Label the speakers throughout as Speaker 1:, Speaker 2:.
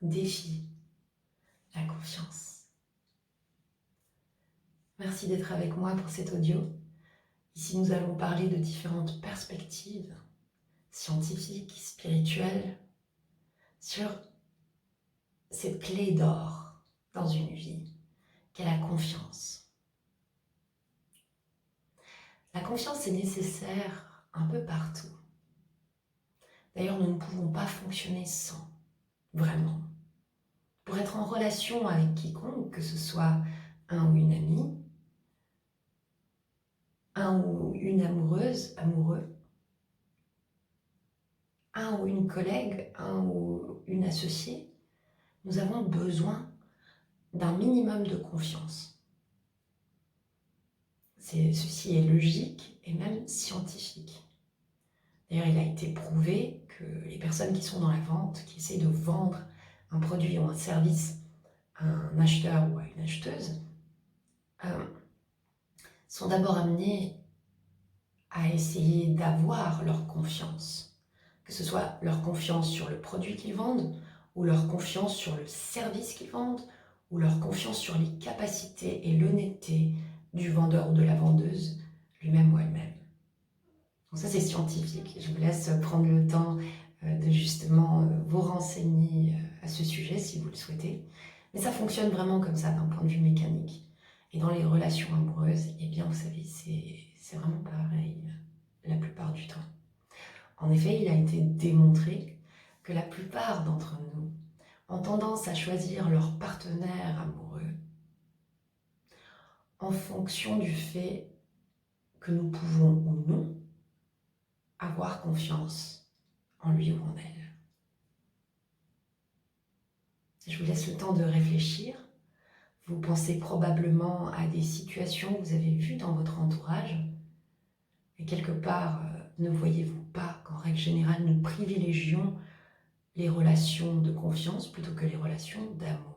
Speaker 1: défie la confiance. Merci d'être avec moi pour cet audio. Ici, nous allons parler de différentes perspectives scientifiques, spirituelles, sur cette clé d'or dans une vie, qu'est la confiance. La confiance est nécessaire un peu partout. D'ailleurs, nous ne pouvons pas fonctionner sans, vraiment. Pour être en relation avec quiconque, que ce soit un ou une amie, un ou une amoureuse, amoureux, un ou une collègue, un ou une associée, nous avons besoin d'un minimum de confiance. Ceci est logique et même scientifique. D'ailleurs, il a été prouvé que les personnes qui sont dans la vente, qui essaient de vendre un produit ou un service à un acheteur ou à une acheteuse, sont d'abord amenées à essayer d'avoir leur confiance, que ce soit leur confiance sur le produit qu'ils vendent, ou leur confiance sur le service qu'ils vendent, ou leur confiance sur les capacités et l'honnêteté du vendeur ou de la vendeuse, lui-même ou elle-même. Donc ça, c'est scientifique. Je vous laisse prendre le temps de justement vous renseigner à ce sujet si vous le souhaitez. Mais ça fonctionne vraiment comme ça d'un point de vue mécanique. Et dans les relations amoureuses, eh bien, vous savez, c'est vraiment pareil la plupart du temps. En effet, il a été démontré que la plupart d'entre nous ont tendance à choisir leur partenaire amoureux en fonction du fait que nous pouvons ou non avoir confiance en lui ou en elle. Je vous laisse le temps de réfléchir. Vous pensez probablement à des situations que vous avez vues dans votre entourage. Et quelque part, ne voyez-vous pas qu'en règle générale, nous privilégions les relations de confiance plutôt que les relations d'amour?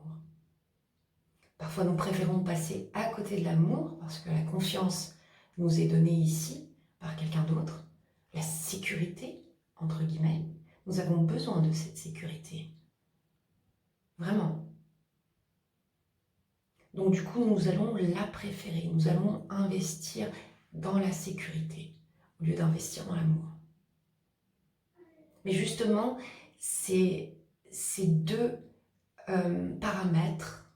Speaker 1: Parfois, nous préférons passer à côté de l'amour parce que la confiance nous est donnée ici par quelqu'un d'autre. La sécurité, entre guillemets, nous avons besoin de cette sécurité. Vraiment. Donc du coup, nous allons la préférer. Nous allons investir dans la sécurité au lieu d'investir dans l'amour. Mais justement, ces deux paramètres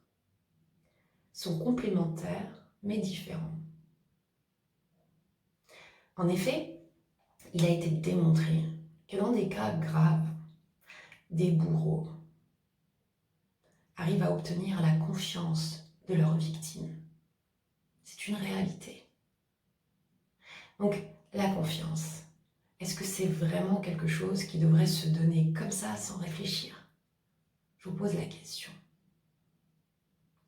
Speaker 1: sont complémentaires mais différents. En effet, il a été démontré que dans des cas graves, des bourreaux arrivent à obtenir la confiance de leurs victimes. C'est une réalité. Donc, la confiance, est-ce que c'est vraiment quelque chose qui devrait se donner comme ça, sans réfléchir? Je vous pose la question.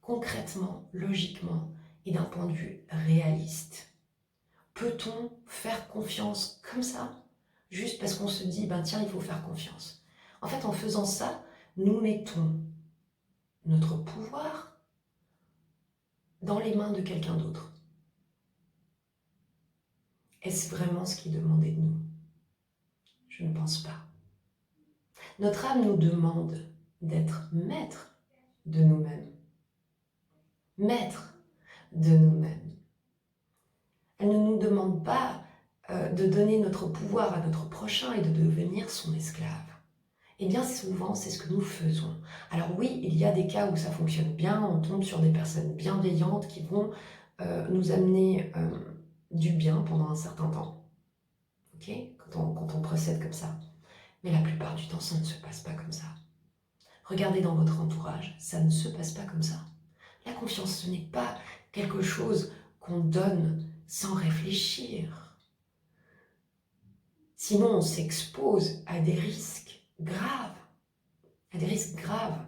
Speaker 1: Concrètement, logiquement et d'un point de vue réaliste, peut-on faire confiance comme ça, juste parce qu'on se dit, ben tiens, il faut faire confiance? En fait, en faisant ça, nous mettons notre pouvoir dans les mains de quelqu'un d'autre. Est-ce vraiment ce qui est demandé de nous? Je ne pense pas. Notre âme nous demande d'être maître de nous-mêmes. Maître de nous-mêmes. Elle ne nous demande pas de donner notre pouvoir à notre prochain et de devenir son esclave. Et bien souvent, c'est ce que nous faisons. Alors oui, il y a des cas où ça fonctionne bien, on tombe sur des personnes bienveillantes qui vont nous amener du bien pendant un certain temps. Ok, quand on procède comme ça. Mais la plupart du temps, ça ne se passe pas comme ça. Regardez dans votre entourage, ça ne se passe pas comme ça. La confiance, ce n'est pas quelque chose qu'on donne sans réfléchir. Sinon, on s'expose à des risques graves. À des risques graves.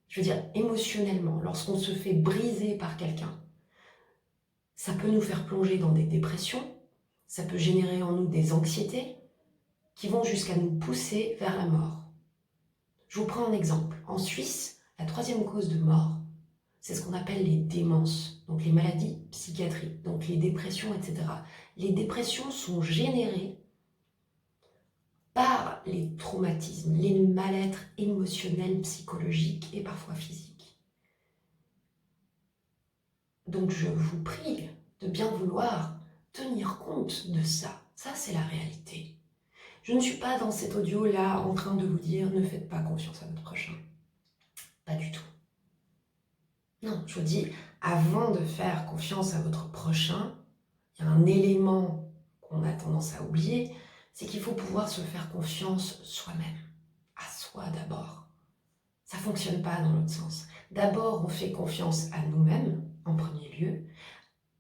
Speaker 1: Je veux dire, émotionnellement, lorsqu'on se fait briser par quelqu'un, ça peut nous faire plonger dans des dépressions, ça peut générer en nous des anxiétés qui vont jusqu'à nous pousser vers la mort. Je vous prends un exemple. En Suisse, la 3e cause de mort, c'est ce qu'on appelle les démences, donc les maladies psychiatriques, donc les dépressions, etc. Les dépressions sont générées par les traumatismes, les mal-être émotionnels, psychologiques et parfois physiques. Donc je vous prie de bien vouloir tenir compte de ça. Ça, c'est la réalité. Je ne suis pas dans cet audio-là en train de vous dire ne faites pas confiance à votre prochain. Pas du tout. Non, je vous dis, avant de faire confiance à votre prochain, il y a un élément qu'on a tendance à oublier, c'est qu'il faut pouvoir se faire confiance soi-même, à soi d'abord. Ça ne fonctionne pas dans l'autre sens. D'abord, on fait confiance à nous-mêmes, en premier lieu.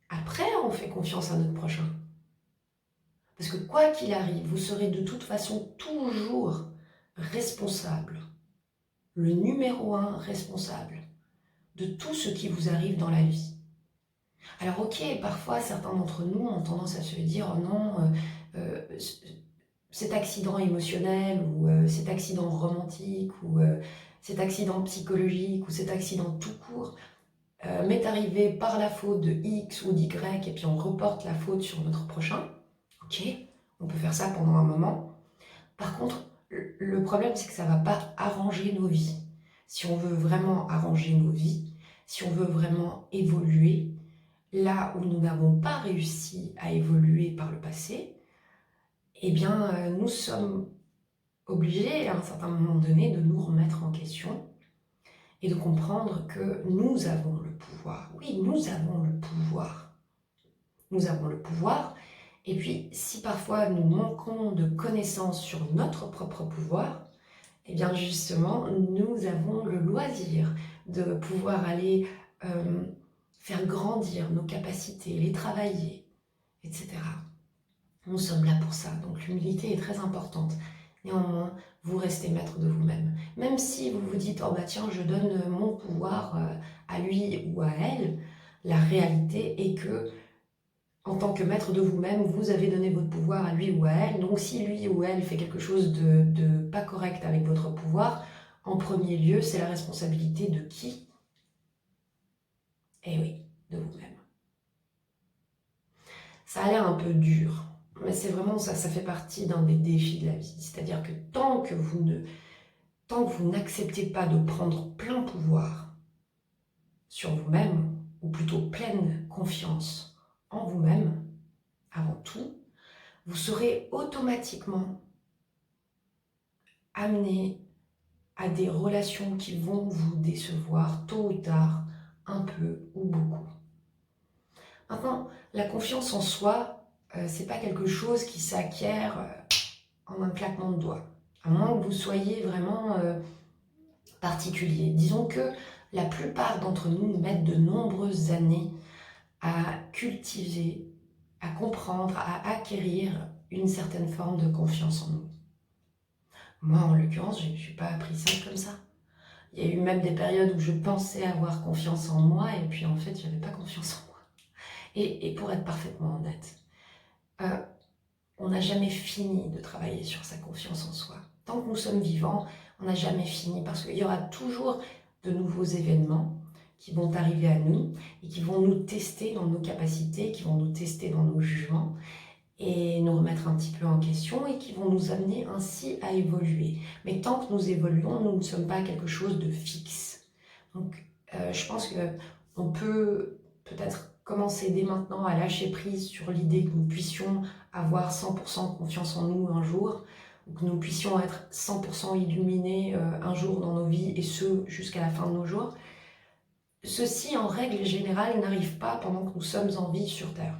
Speaker 1: Après, on fait confiance à notre prochain. Parce que quoi qu'il arrive, vous serez de toute façon toujours responsable, le numéro 1 responsable de tout ce qui vous arrive dans la vie. Alors ok, parfois certains d'entre nous ont tendance à se dire « Oh non, cet accident émotionnel ou cet accident romantique ou cet accident psychologique ou cet accident tout court m'est arrivé par la faute de X ou d'Y et puis on reporte la faute sur notre prochain. » Ok, on peut faire ça pendant un moment. Par contre, le problème c'est que ça ne va pas arranger nos vies. Si on veut vraiment arranger nos vies, si on veut vraiment évoluer, là où nous n'avons pas réussi à évoluer par le passé, eh bien, nous sommes obligés, à un certain moment donné, de nous remettre en question et de comprendre que nous avons le pouvoir. Oui, nous avons le pouvoir. Nous avons le pouvoir. Et puis, si parfois nous manquons de connaissances sur notre propre pouvoir, eh bien, justement, nous avons le loisir de pouvoir aller faire grandir nos capacités, les travailler, etc. Nous sommes là pour ça, donc l'humilité est très importante. Néanmoins, vous restez maître de vous-même. Même si vous vous dites « Oh bah tiens, je donne mon pouvoir à lui ou à elle », la réalité est que, en tant que maître de vous-même, vous avez donné votre pouvoir à lui ou à elle. Donc si lui ou elle fait quelque chose de pas correct avec votre pouvoir, en premier lieu, c'est la responsabilité de qui? Eh oui, de vous-même. Ça a l'air un peu dur, mais c'est vraiment ça, ça fait partie d'un des défis de la vie. C'est-à-dire que tant que vous n'acceptez pas de prendre plein pouvoir sur vous-même, ou plutôt pleine confiance en vous-même, avant tout, vous serez automatiquement amené à des relations qui vont vous décevoir tôt ou tard, un peu ou beaucoup. Maintenant, la confiance en soi, c'est pas quelque chose qui s'acquiert en un claquement de doigts, à moins que vous soyez vraiment particulier. Disons que la plupart d'entre nous mettent de nombreuses années à cultiver, à comprendre, à acquérir une certaine forme de confiance en nous. Moi, en l'occurrence, je ne suis pas appris ça comme ça. Il y a eu même des périodes où je pensais avoir confiance en moi et puis en fait, je n'avais pas confiance en moi. Et pour être parfaitement honnête, on n'a jamais fini de travailler sur sa confiance en soi. Tant que nous sommes vivants, on n'a jamais fini parce qu'il y aura toujours de nouveaux événements qui vont arriver à nous et qui vont nous tester dans nos capacités, qui vont nous tester dans nos jugements et nous remettre un petit peu en question et qui vont nous amener ainsi à évoluer. Mais tant que nous évoluons, nous ne sommes pas quelque chose de fixe. Donc, je pense qu'on peut peut-être commencer dès maintenant à lâcher prise sur l'idée que nous puissions avoir 100% confiance en nous un jour, ou que nous puissions être 100% illuminés un jour dans nos vies, et ce, jusqu'à la fin de nos jours. Ceci, en règle générale, n'arrive pas pendant que nous sommes en vie sur Terre.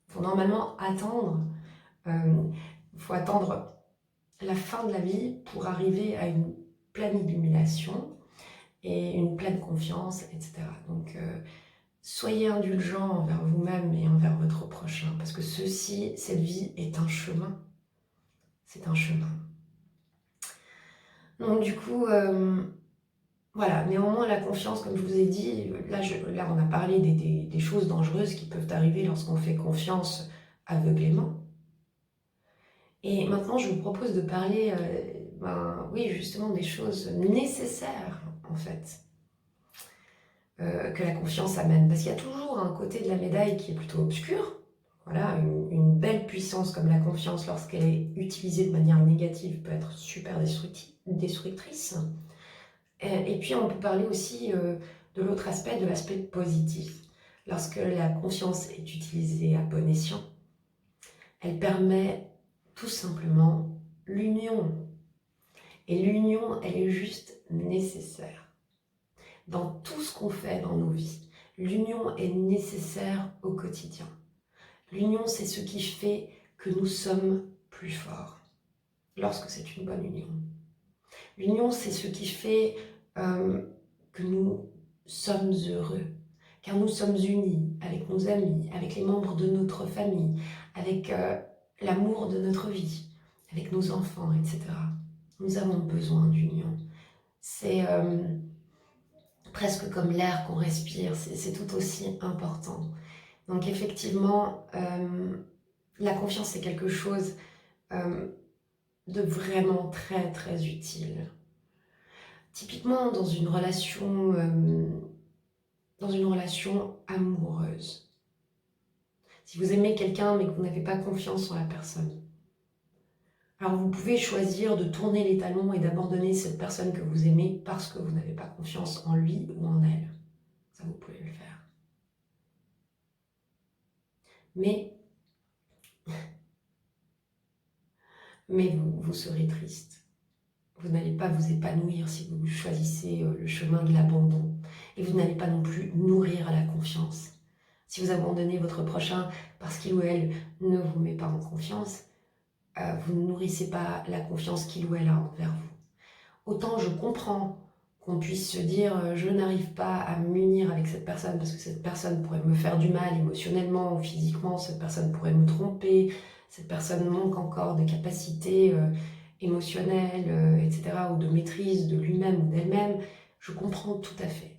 Speaker 1: Il faut normalement attendre, la fin de la vie pour arriver à une pleine illumination et une pleine confiance, etc. Donc, soyez indulgents envers vous-même et envers votre prochain, parce que cette vie est un chemin. C'est un chemin. Donc du coup, voilà, néanmoins la confiance, comme je vous ai dit, là on a parlé des choses dangereuses qui peuvent arriver lorsqu'on fait confiance aveuglément. Et maintenant je vous propose de parler, oui justement des choses nécessaires en fait. Que la confiance amène. Parce qu'il y a toujours un côté de la médaille qui est plutôt obscur. Voilà, une belle puissance comme la confiance, lorsqu'elle est utilisée de manière négative, peut être super destructrice. Et puis on peut parler aussi de l'autre aspect, de l'aspect positif. Lorsque la confiance est utilisée à bon escient, elle permet tout simplement l'union. Et l'union, elle est juste nécessaire. Dans tout ce qu'on fait dans nos vies, l'union est nécessaire au quotidien. L'union, c'est ce qui fait que nous sommes plus forts, lorsque c'est une bonne union. L'union, c'est ce qui fait que nous sommes heureux, car nous sommes unis avec nos amis, avec les membres de notre famille, avec l'amour de notre vie, avec nos enfants, etc. Nous avons besoin d'union. C'est presque comme l'air qu'on respire, c'est tout aussi important. Donc effectivement, la confiance, c'est quelque chose de vraiment très très utile. Typiquement dans une relation amoureuse. Si vous aimez quelqu'un mais que vous n'avez pas confiance en la personne, alors vous pouvez choisir de tourner les talons et d'abandonner cette personne que vous aimez parce que vous n'avez pas confiance en lui ou en elle. Ça, vous pouvez le faire. Mais vous serez triste. Vous n'allez pas vous épanouir si vous choisissez le chemin de l'abandon. Et vous n'allez pas non plus nourrir la confiance. Si vous abandonnez votre prochain parce qu'il ou elle ne vous met pas en confiance, vous ne nourrissez pas la confiance qu'il ou elle a envers vous. Autant je comprends qu'on puisse se dire je n'arrive pas à m'unir avec cette personne parce que cette personne pourrait me faire du mal émotionnellement ou physiquement, cette personne pourrait me tromper, cette personne manque encore de capacités émotionnelles, etc., ou de maîtrise de lui-même ou d'elle-même. Je comprends tout à fait.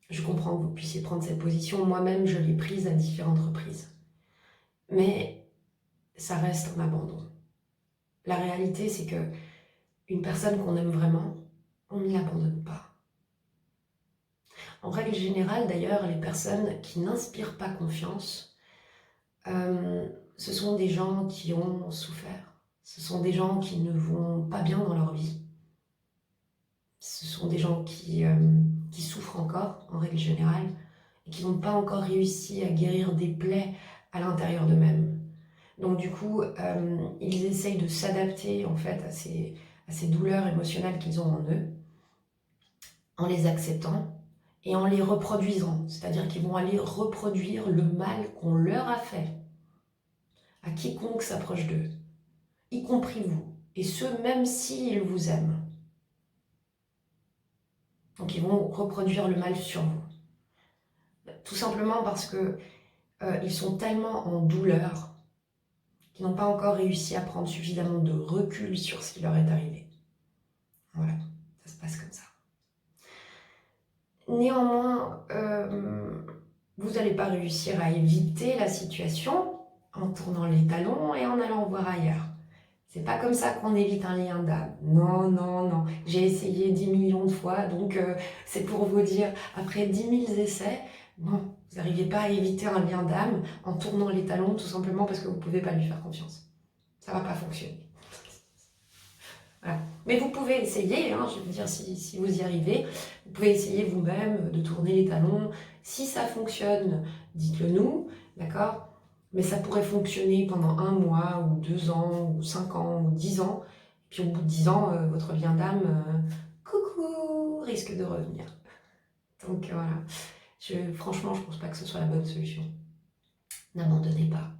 Speaker 1: Je comprends que vous puissiez prendre cette position. Moi-même, je l'ai prise à différentes reprises. Mais ça reste un abandon. La réalité, c'est que une personne qu'on aime vraiment, on ne l'abandonne pas. En règle générale, d'ailleurs, les personnes qui n'inspirent pas confiance, ce sont des gens qui ont souffert. Ce sont des gens qui ne vont pas bien dans leur vie. Ce sont des gens qui souffrent encore, en règle générale, et qui n'ont pas encore réussi à guérir des plaies à l'intérieur d'eux-mêmes. Donc du coup, ils essayent de s'adapter en fait à ces douleurs émotionnelles qu'ils ont en eux, en les acceptant et en les reproduisant. C'est-à-dire qu'ils vont aller reproduire le mal qu'on leur a fait à quiconque s'approche d'eux, y compris vous, et ce même s'ils vous aiment. Donc ils vont reproduire le mal sur vous. Tout simplement parce que ils sont tellement en douleur qu'ils n'ont pas encore réussi à prendre suffisamment de recul sur ce qui leur est arrivé. Voilà, ça se passe comme ça. Néanmoins, vous n'allez pas réussir à éviter la situation en tournant les talons et en allant voir ailleurs. C'est pas comme ça qu'on évite un lien d'âme. Non, non, non. J'ai essayé 10 millions de fois, donc c'est pour vous dire, après 10 000 essais, non, vous n'arrivez pas à éviter un lien d'âme en tournant les talons, tout simplement parce que vous ne pouvez pas lui faire confiance. Ça ne va pas fonctionner. Voilà. Mais vous pouvez essayer, hein, je veux dire, si vous y arrivez, vous pouvez essayer vous-même de tourner les talons. Si ça fonctionne, dites-le nous, d'accord ? Mais ça pourrait fonctionner pendant 1 mois, ou 2 ans, ou 5 ans, ou 10 ans. Puis au bout de 10 ans, votre lien d'âme, coucou, risque de revenir. Donc voilà, franchement, je ne pense pas que ce soit la bonne solution. N'abandonnez pas.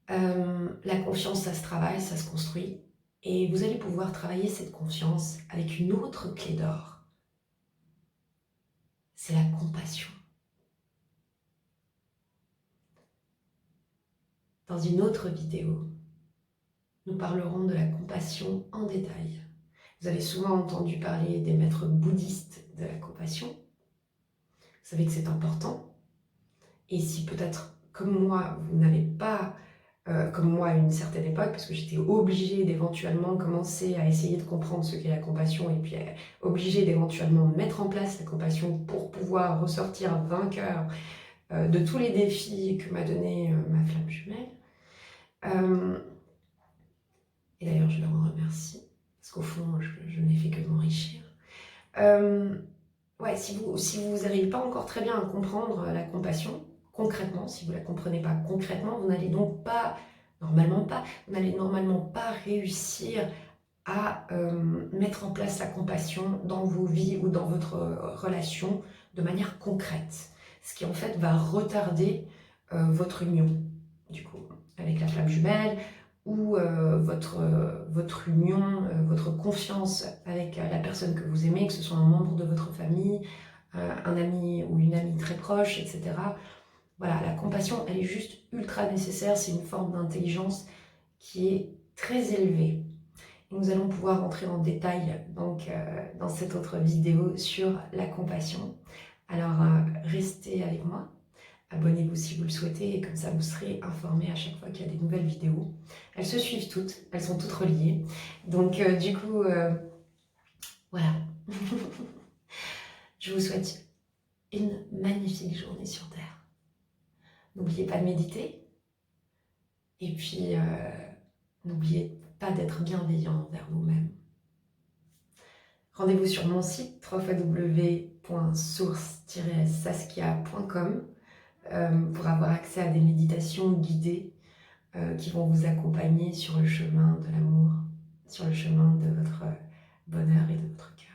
Speaker 1: La confiance, ça se travaille, ça se construit. Et vous allez pouvoir travailler cette confiance avec une autre clé d'or. C'est la compassion. Dans une autre vidéo, nous parlerons de la compassion en détail. Vous avez souvent entendu parler des maîtres bouddhistes de la compassion. Vous savez que c'est important. Et si peut-être, comme moi, vous n'avez pas, comme moi à une certaine époque, parce que j'étais obligée d'éventuellement commencer à essayer de comprendre ce qu'est la compassion, et puis obligée d'éventuellement mettre en place la compassion pour pouvoir ressortir vainqueur de tous les défis que m'a donné ma flamme jumelle. Et d'ailleurs, je leur en remercie, parce qu'au fond, je n'ai fait que m'enrichir. Ouais, si vous n'arrivez pas encore très bien à comprendre la compassion, concrètement, si vous ne la comprenez pas concrètement, vous n'allez donc pas, vous n'allez normalement pas réussir à mettre en place la compassion dans vos vies ou dans votre relation de manière concrète. Ce qui en fait va retarder votre union, du coup, avec la flamme jumelle, ou votre union, votre confiance avec la personne que vous aimez, que ce soit un membre de votre famille, un ami ou une amie très proche, etc. Voilà, la compassion, elle est juste ultra nécessaire, c'est une forme d'intelligence qui est très élevée. Et nous allons pouvoir entrer en détail donc, dans cette autre vidéo sur la compassion. Alors, restez avec moi. Abonnez-vous si vous le souhaitez et comme ça vous serez informé à chaque fois qu'il y a des nouvelles vidéos. Elles se suivent toutes, elles sont toutes reliées. Donc du coup, voilà. Je vous souhaite une magnifique journée sur Terre. N'oubliez pas de méditer. Et puis, n'oubliez pas d'être bienveillant envers vous-même. Rendez-vous sur mon site www.source-saskia.com pour avoir accès à des méditations guidées qui vont vous accompagner sur le chemin de l'amour, sur le chemin de votre bonheur et de votre cœur.